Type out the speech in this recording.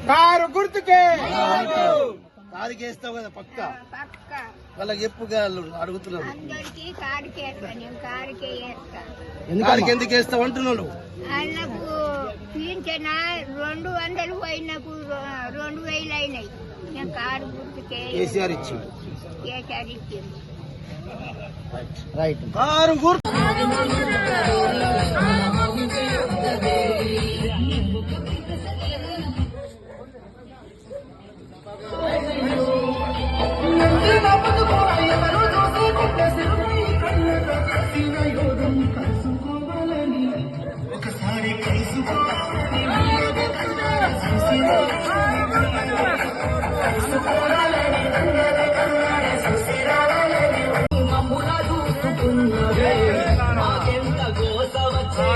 Car గుర్తుకే కారుకి వేస్తావు కదా పక్క వాళ్ళకి చెప్పు అడుగుతున్నారు కారుకి ఎందుకు వేస్తావు అంటున్నాను. వాళ్ళకు పింఛన 200 పోయినకు 2000 అయినాయి. నేను కారు గుర్తుకే కేసీఆర్ ఇచ్చిండు. రైట్ కారు గుర్తు ఒకసారి కలుసుకోవాలని మమ్ముల చూసుకున్నదే మాకెంత గోస వచ్చే